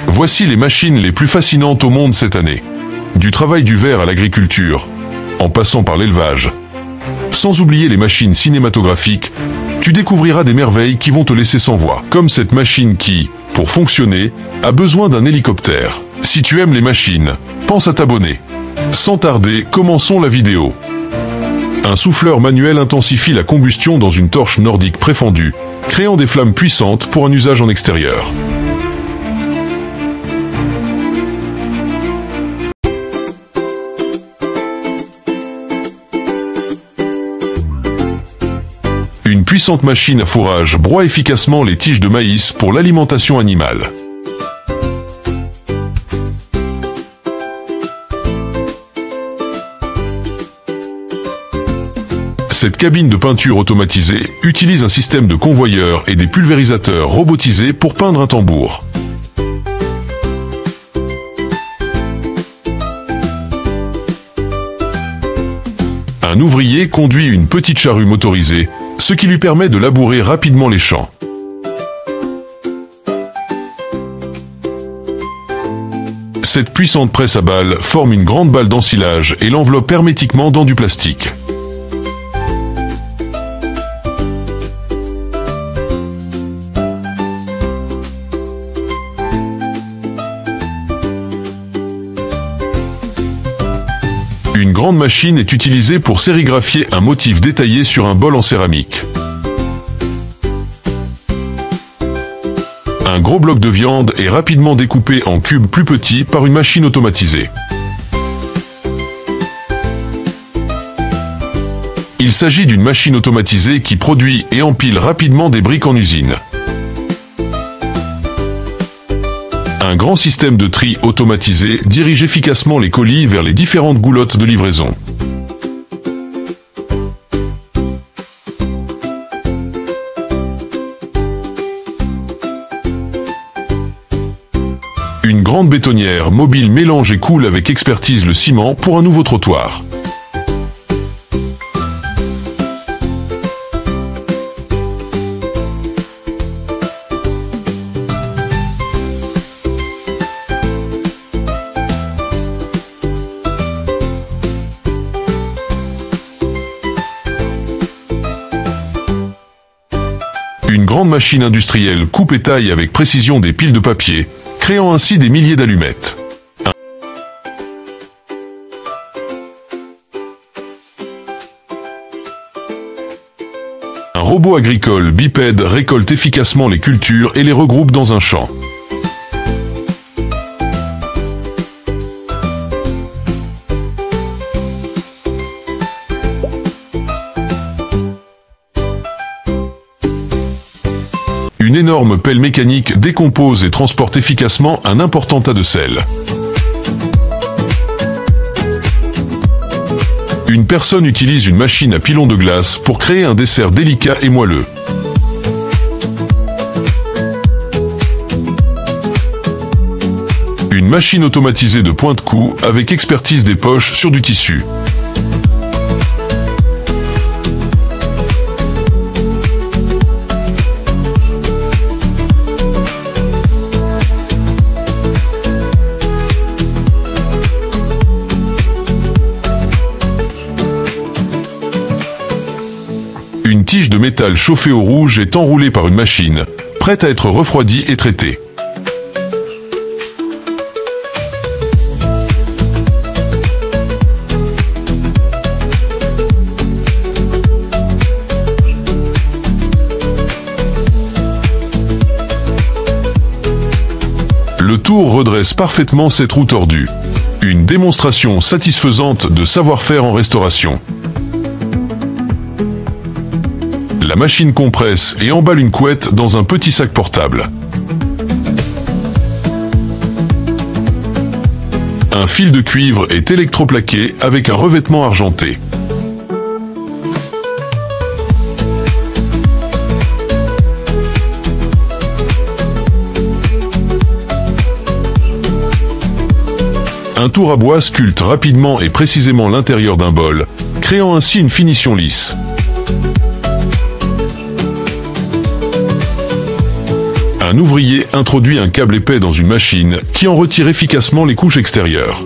Voici les machines les plus fascinantes au monde cette année. Du travail du verre à l'agriculture, en passant par l'élevage. Sans oublier les machines cinématographiques, tu découvriras des merveilles qui vont te laisser sans voix. Comme cette machine qui, pour fonctionner, a besoin d'un hélicoptère. Si tu aimes les machines, pense à t'abonner. Sans tarder, commençons la vidéo. Un souffleur manuel intensifie la combustion dans une torche nordique préfendue, créant des flammes puissantes pour un usage en extérieur. Une puissante machine à fourrage broie efficacement les tiges de maïs pour l'alimentation animale. Cette cabine de peinture automatisée utilise un système de convoyeurs et des pulvérisateurs robotisés pour peindre un tambour. Un ouvrier conduit une petite charrue motorisée, ce qui lui permet de labourer rapidement les champs. Cette puissante presse à balles forme une grande balle d'ensilage et l'enveloppe hermétiquement dans du plastique. Une grande machine est utilisée pour sérigraphier un motif détaillé sur un bol en céramique. Un gros bloc de viande est rapidement découpé en cubes plus petits par une machine automatisée. Il s'agit d'une machine automatisée qui produit et empile rapidement des briques en usine. Un grand système de tri automatisé dirige efficacement les colis vers les différentes goulottes de livraison. Une grande bétonnière mobile mélange et coule avec expertise le ciment pour un nouveau trottoir. Une grande machine industrielle coupe et taille avec précision des piles de papier, créant ainsi des milliers d'allumettes. Un robot agricole bipède récolte efficacement les cultures et les regroupe dans un champ. Une énorme pelle mécanique décompose et transporte efficacement un important tas de sel. Une personne utilise une machine à pilon de glace pour créer un dessert délicat et moelleux. Une machine automatisée de pointe-cou avec expertise des poches sur du tissu. Une tige de métal chauffée au rouge est enroulée par une machine, prête à être refroidie et traitée. Le tour redresse parfaitement cette roue tordue. Une démonstration satisfaisante de savoir-faire en restauration. La machine compresse et emballe une couette dans un petit sac portable. Un fil de cuivre est électroplaqué avec un revêtement argenté. Un tour à bois sculpte rapidement et précisément l'intérieur d'un bol, créant ainsi une finition lisse. Un ouvrier introduit un câble épais dans une machine qui en retire efficacement les couches extérieures.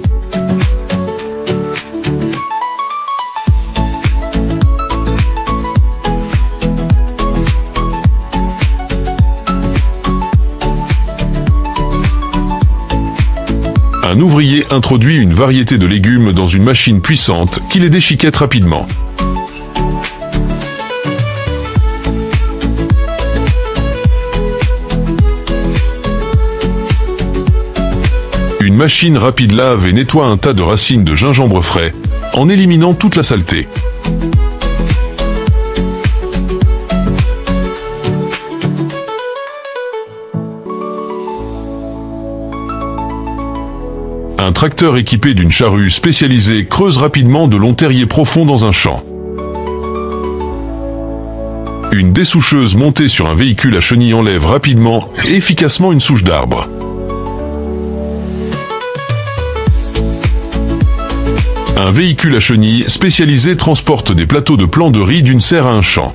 Un ouvrier introduit une variété de légumes dans une machine puissante qui les déchiquette rapidement. Une machine rapide lave et nettoie un tas de racines de gingembre frais, en éliminant toute la saleté. Un tracteur équipé d'une charrue spécialisée creuse rapidement de longs terriers profonds dans un champ. Une dessoucheuse montée sur un véhicule à chenilles enlève rapidement et efficacement une souche d'arbre. Un véhicule à chenilles spécialisé transporte des plateaux de plants de riz d'une serre à un champ.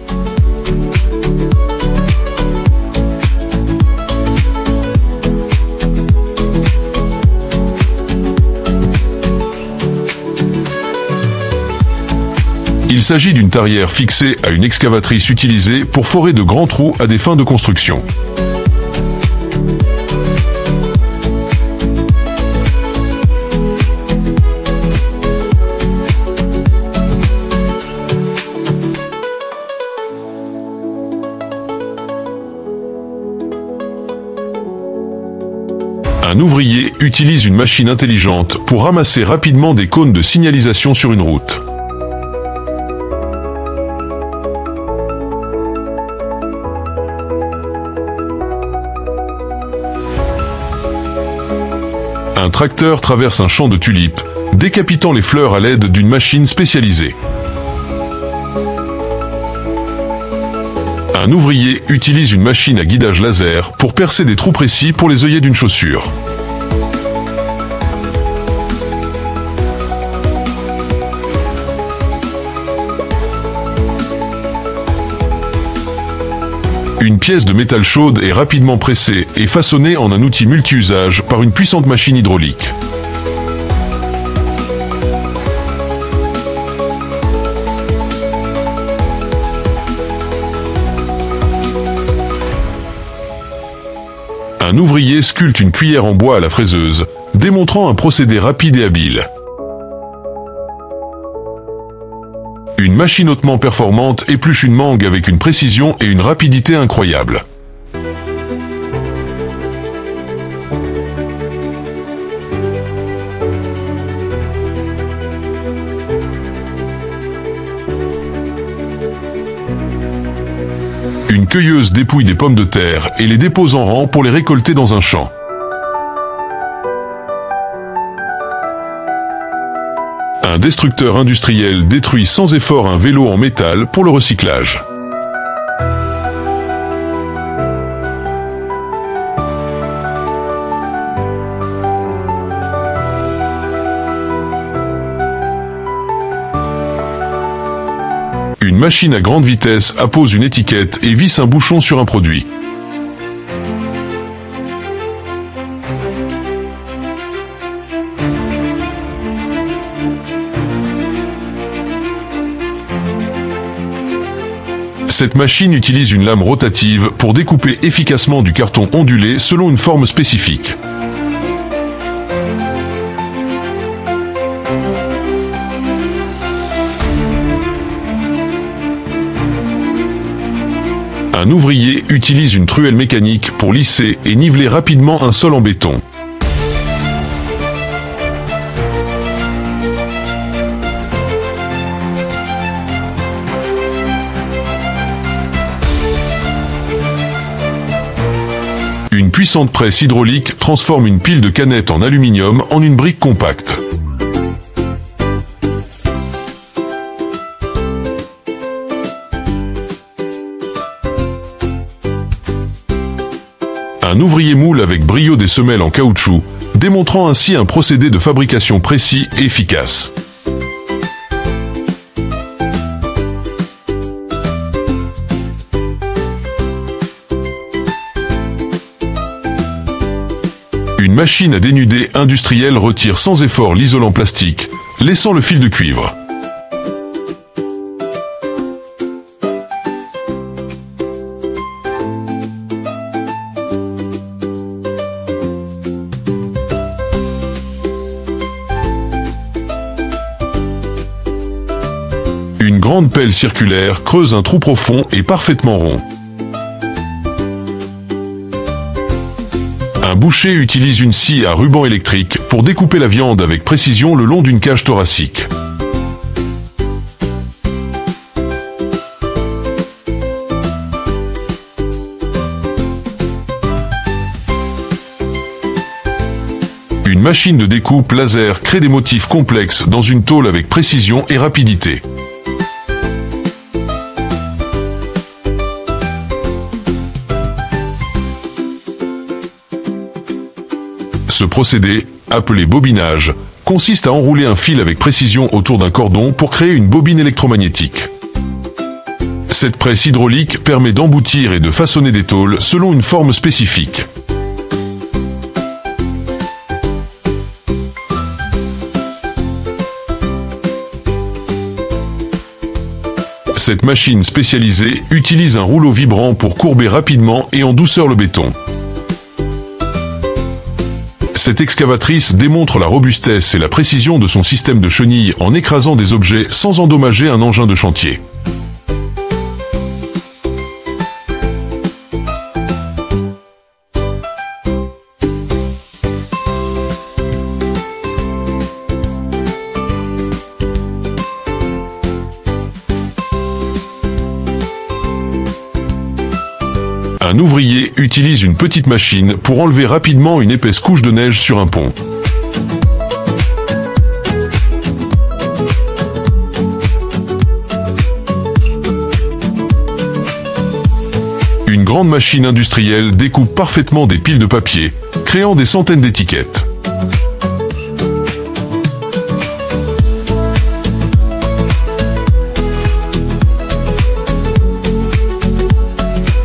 Il s'agit d'une tarière fixée à une excavatrice utilisée pour forer de grands trous à des fins de construction. Un ouvrier utilise une machine intelligente pour ramasser rapidement des cônes de signalisation sur une route. Un tracteur traverse un champ de tulipes, décapitant les fleurs à l'aide d'une machine spécialisée. Un ouvrier utilise une machine à guidage laser pour percer des trous précis pour les œillets d'une chaussure. Une pièce de métal chaude est rapidement pressée et façonnée en un outil multi-usage par une puissante machine hydraulique. Un ouvrier sculpte une cuillère en bois à la fraiseuse, démontrant un procédé rapide et habile. Une machine hautement performante épluche une mangue avec une précision et une rapidité incroyables. Une cueilleuse dépouille des pommes de terre et les dépose en rang pour les récolter dans un champ. Un destructeur industriel détruit sans effort un vélo en métal pour le recyclage. Une machine à grande vitesse appose une étiquette et visse un bouchon sur un produit. Cette machine utilise une lame rotative pour découper efficacement du carton ondulé selon une forme spécifique. Un ouvrier utilise une truelle mécanique pour lisser et niveler rapidement un sol en béton. Une puissante presse hydraulique transforme une pile de canettes en aluminium en une brique compacte. Un ouvrier moule avec brio des semelles en caoutchouc, démontrant ainsi un procédé de fabrication précis et efficace. machine à dénuder industrielle retire sans effort l'isolant plastique, laissant le fil de cuivre. Une grande pelle circulaire creuse un trou profond et parfaitement rond. Un boucher utilise une scie à ruban électrique pour découper la viande avec précision le long d'une cage thoracique. Une machine de découpe laser crée des motifs complexes dans une tôle avec précision et rapidité. Ce procédé, appelé bobinage, consiste à enrouler un fil avec précision autour d'un cordon pour créer une bobine électromagnétique. Cette presse hydraulique permet d'emboutir et de façonner des tôles selon une forme spécifique. Cette machine spécialisée utilise un rouleau vibrant pour courber rapidement et en douceur le béton. Cette excavatrice démontre la robustesse et la précision de son système de chenilles en écrasant des objets sans endommager un engin de chantier. Un ouvrier utilise une petite machine pour enlever rapidement une épaisse couche de neige sur un pont. Une grande machine industrielle découpe parfaitement des piles de papier, créant des centaines d'étiquettes.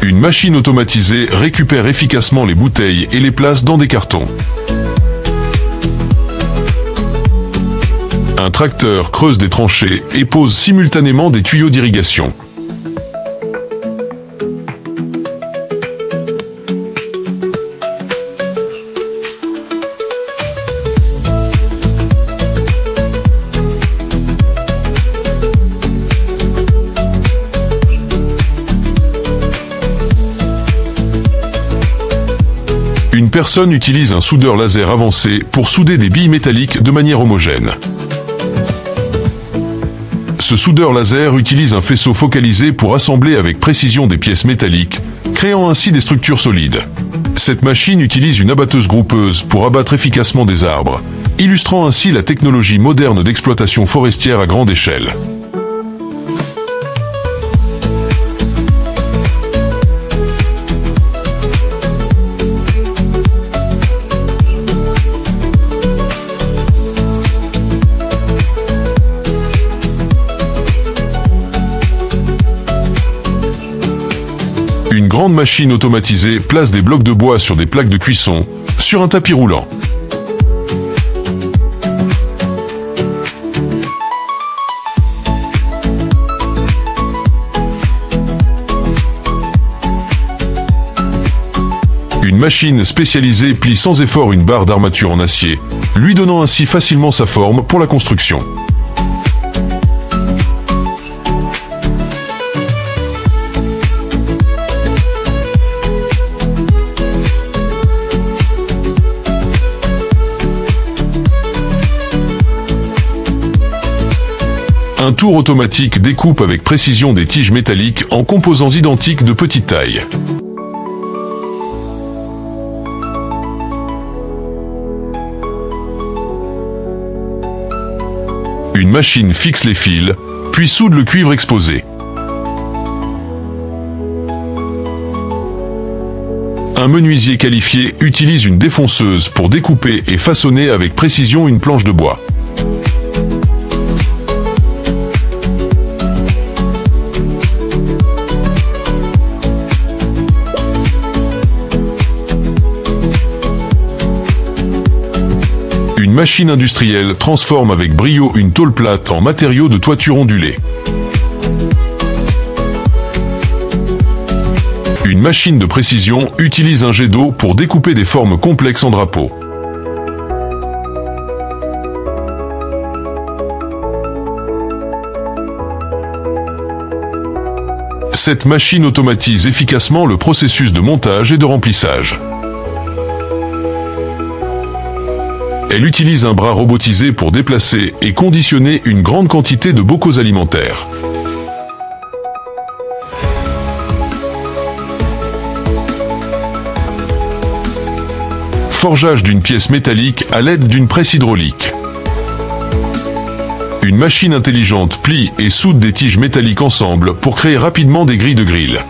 Une machine automatisée récupère efficacement les bouteilles et les place dans des cartons. Un tracteur creuse des tranchées et pose simultanément des tuyaux d'irrigation. Une personne utilise un soudeur laser avancé pour souder des billes métalliques de manière homogène. Ce soudeur laser utilise un faisceau focalisé pour assembler avec précision des pièces métalliques, créant ainsi des structures solides. Cette machine utilise une abatteuse groupeuse pour abattre efficacement des arbres, illustrant ainsi la technologie moderne d'exploitation forestière à grande échelle. Une grande machine automatisée place des blocs de bois sur des plaques de cuisson, sur un tapis roulant. Une machine spécialisée plie sans effort une barre d'armature en acier, lui donnant ainsi facilement sa forme pour la construction. Un tour automatique découpe avec précision des tiges métalliques en composants identiques de petite taille. Une machine fixe les fils, puis soude le cuivre exposé. Un menuisier qualifié utilise une défonceuse pour découper et façonner avec précision une planche de bois. machine industrielle transforme avec brio une tôle plate en matériau de toiture ondulée. Une machine de précision utilise un jet d'eau pour découper des formes complexes en drapeaux. Cette machine automatise efficacement le processus de montage et de remplissage. Elle utilise un bras robotisé pour déplacer et conditionner une grande quantité de bocaux alimentaires. Forgeage d'une pièce métallique à l'aide d'une presse hydraulique. Une machine intelligente plie et soude des tiges métalliques ensemble pour créer rapidement des grilles de grill.